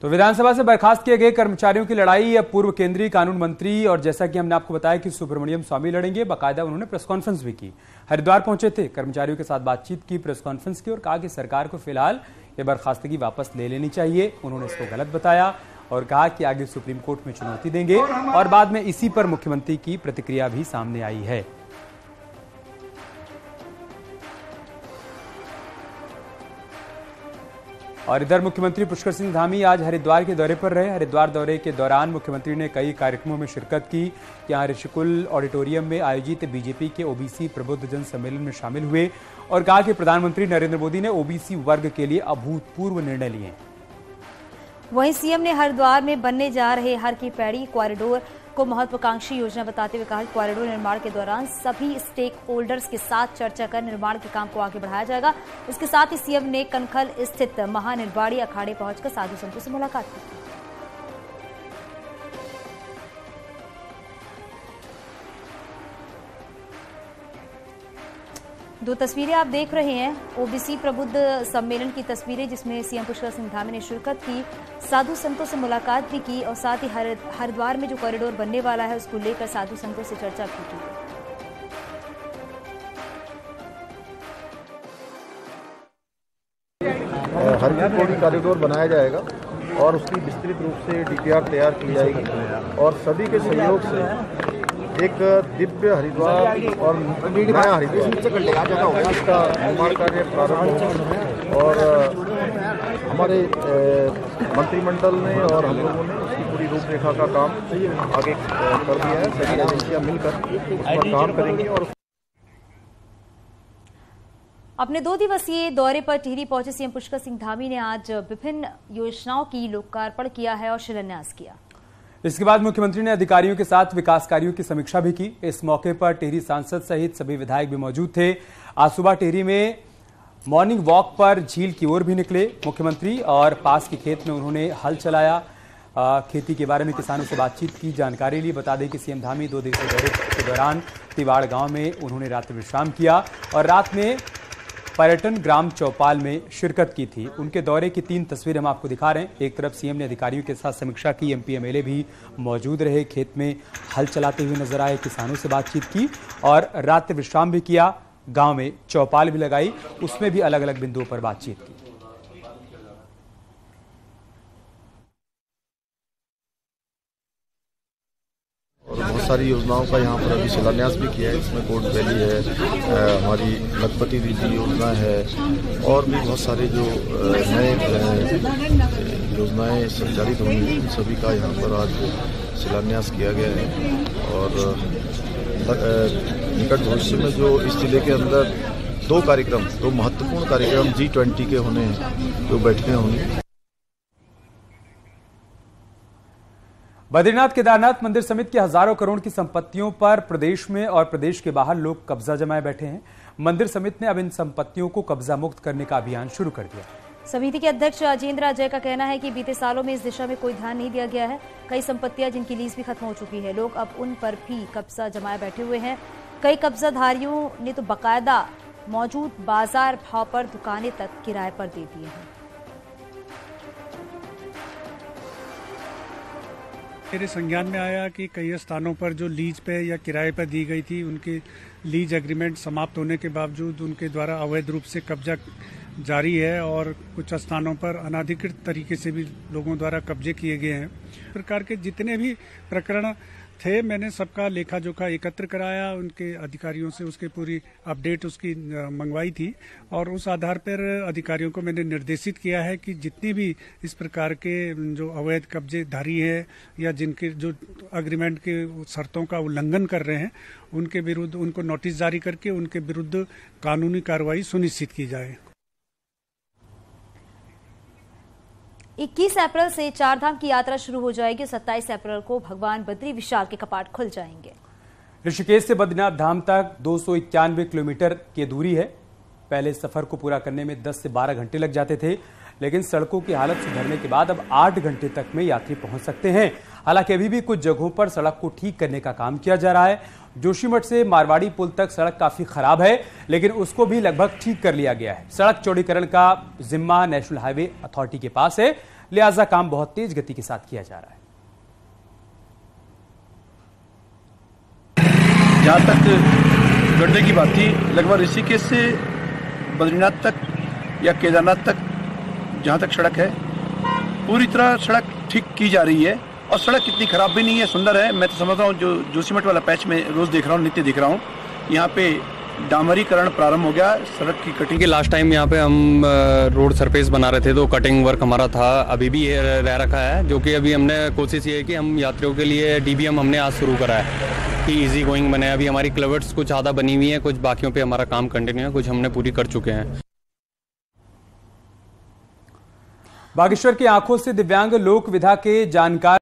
तो विधानसभा से बर्खास्त किए गए कर्मचारियों की लड़ाई अब पूर्व केंद्रीय कानून मंत्री और जैसा कि हमने आपको बताया कि सुब्रमण्यम स्वामी लड़ेंगे। बाकायदा उन्होंने प्रेस कॉन्फ्रेंस भी की, हरिद्वार पहुंचे थे, कर्मचारियों के साथ बातचीत की, प्रेस कॉन्फ्रेंस की और कहा कि सरकार को फिलहाल ये बर्खास्तगी वापस ले लेनी चाहिए। उन्होंने इसको गलत बताया और कहा कि आगे सुप्रीम कोर्ट में चुनौती देंगे और बाद में इसी पर मुख्यमंत्री की प्रतिक्रिया भी सामने आई है। और इधर मुख्यमंत्री पुष्कर सिंह धामी आज हरिद्वार के दौरे पर रहे। हरिद्वार दौरे के दौरान मुख्यमंत्री ने कई कार्यक्रमों में शिरकत की। यहां ऋषिकुल ऑडिटोरियम में आयोजित बीजेपी के ओबीसी प्रबुद्ध जन सम्मेलन में शामिल हुए और कहा कि प्रधानमंत्री नरेंद्र मोदी ने ओबीसी वर्ग के लिए अभूतपूर्व निर्णय लिए। वहीं सीएम ने हरिद्वार में बनने जा रहे हर की पैड़ी कॉरिडोर को महत्वाकांक्षी योजना बताते हुए कहा कि कॉरिडोर निर्माण के दौरान सभी स्टेक होल्डर्स के साथ चर्चा कर निर्माण के काम को आगे बढ़ाया जाएगा। इसके साथ ही सीएम ने कनखल स्थित महानिर्वाणी अखाड़े पहुंचकर साधु संतों से मुलाकात की। दो तस्वीरें आप देख रहे हैं, ओबीसी प्रबुद्ध सम्मेलन की तस्वीरें जिसमें सीएम पुष्कर सिंह धामी ने शिरकत की, साधु संतों से मुलाकात भी की और साथ ही हरिद्वार में जो कॉरिडोर बनने वाला है उसको लेकर साधु संतों से चर्चा भी की। हर की पौड़ी कॉरिडोर बनाया जाएगा और उसकी विस्तृत रूप से डीपीआर तैयार की जाएगी और सभी के सहयोग से एक दिव्य हरिद्वार और नया हरिद्वार इसका निर्माण कार्य प्रारंभ होगा और हमारे मंत्रिमंडल ने और हम लोगों ने उसकी पूरी रूपरेखा का काम आगे कर दिया है। सभी एजेंसियां मिलकर उस पर काम करेंगी। और अपने 2 दिवसीय दौरे पर टिहरी पहुंचे सीएम पुष्कर सिंह धामी ने आज विभिन्न योजनाओं की लोकार्पण किया है और शिलान्यास किया। इसके बाद मुख्यमंत्री ने अधिकारियों के साथ विकास कार्यों की समीक्षा भी की। इस मौके पर टिहरी सांसद सहित सभी विधायक भी मौजूद थे। आज सुबह टिहरी में मॉर्निंग वॉक पर झील की ओर भी निकले मुख्यमंत्री और पास के खेत में उन्होंने हल चलाया। खेती के बारे में किसानों से बातचीत की, जानकारी ली। बता दें कि सीएम धामी 2 दिवसीय दौरे के दौरान तिवाड़ गांव में उन्होंने रात्रि विश्राम किया और रात में पर्यटन ग्राम चौपाल में शिरकत की थी। उनके दौरे की 3 तस्वीरें हम आपको दिखा रहे हैं। एक तरफ सीएम ने अधिकारियों के साथ समीक्षा की, एमपी एमएलए भी मौजूद रहे, खेत में हल चलाते हुए नजर आए, किसानों से बातचीत की और रात्रि विश्राम भी किया। गांव में चौपाल भी लगाई, उसमें भी अलग अलग बिंदुओं पर बातचीत की। और बहुत सारी योजनाओं का यहाँ पर अभी शिलान्यास भी किया है। इसमें कोट वैली है, हमारी लखपति दीदी योजना है और भी बहुत सारे जो नए योजनाएं संचालित होंगी उन सभी का यहाँ पर आज शिलान्यास किया गया है। और निकट भविष्य में जो इस जिले के अंदर 2 महत्वपूर्ण कार्यक्रम G20 के होने हैं, जो बैठकें होंगी। बद्रीनाथ केदारनाथ मंदिर समिति की हजारों करोड़ की संपत्तियों पर प्रदेश में और प्रदेश के बाहर लोग कब्जा जमाए बैठे हैं। मंदिर समिति ने अब इन संपत्तियों को कब्जा मुक्त करने का अभियान शुरू कर दिया। समिति के अध्यक्ष राजेंद्र अजय का कहना है कि बीते सालों में इस दिशा में कोई ध्यान नहीं दिया गया है। कई संपत्तियां जिनकी लीज भी खत्म हो चुकी है, लोग अब उन पर भी कब्जा जमाए बैठे हुए हैं। कई कब्जाधारियों ने तो बाकायदा मौजूद बाजार भाव पर दुकानें तक किराए पर दे दी हैं। मेरे संज्ञान में आया कि कई स्थानों पर जो लीज पे या किराए पर दी गई थी, उनके लीज एग्रीमेंट समाप्त होने के बावजूद उनके द्वारा अवैध रूप से कब्जा जारी है और कुछ स्थानों पर अनाधिकृत तरीके से भी लोगों द्वारा कब्जे किए गए हैं। प्रकार के जितने भी प्रकरण थे, मैंने सबका लेखा जोखा एकत्र कराया, उनके अधिकारियों से उसके पूरी अपडेट उसकी मंगवाई थी और उस आधार पर अधिकारियों को मैंने निर्देशित किया है कि जितनी भी इस प्रकार के जो अवैध कब्जेधारी है या जिनके जो अग्रीमेंट के शर्तों का उल्लंघन कर रहे हैं, उनके विरुद्ध उनको नोटिस जारी करके उनके विरुद्ध कानूनी कार्रवाई सुनिश्चित की जाए। 21 अप्रैल से 4 धाम की यात्रा शुरू हो जाएगी। 27 अप्रैल को भगवान बद्री विशाल के कपाट खुल जाएंगे। ऋषिकेश से बद्रीनाथ धाम तक 291 किलोमीटर की दूरी है। पहले सफर को पूरा करने में 10 से 12 घंटे लग जाते थे, लेकिन सड़कों की हालत सुधरने के बाद अब 8 घंटे तक में यात्री पहुंच सकते हैं। हालांकि अभी भी कुछ जगहों पर सड़क को ठीक करने का काम किया जा रहा है। जोशीमठ से मारवाड़ी पुल तक सड़क काफी खराब है, लेकिन उसको भी लगभग ठीक कर लिया गया है। सड़क चौड़ीकरण का जिम्मा नेशनल हाईवे अथॉरिटी के पास है। लिहाजा काम बहुत तेज गति के साथ किया जा रहा है। जहाँ तक गड्ढे की बात थी, लगभग ऋषिकेश से बद्रीनाथ तक या केदारनाथ तक जहाँ तक सड़क है पूरी तरह सड़क ठीक की जा रही है और सड़क इतनी खराब भी नहीं है, सुंदर है। मैं तो समझता हूँ जो जोशीमठ वाला पैच में रोज देख रहा हूँ, नित्य देख रहा हूँ, यहाँ पे डामरीकरण प्रारंभ हो गया, सड़क की कटिंग। लास्ट टाइम यहाँ पे हम रोड सरफेस बना रहे थे तो कटिंग वर्क हमारा था, अभी भी ये रह रखा है, जो कि अभी हमने कोशिश ये है कि हम यात्रियों के लिए डीबीएम हमने आज शुरू करा है कि इजी गोइंग बने। अभी हमारी क्लवर्ट्स कुछ आधा बनी हुई है, कुछ बाकियों पे हमारा काम कंटिन्यू है, कुछ हमने पूरी कर चुके हैं। बागेश्वर की आंखों से दिव्यांग लोक विधा के जानकार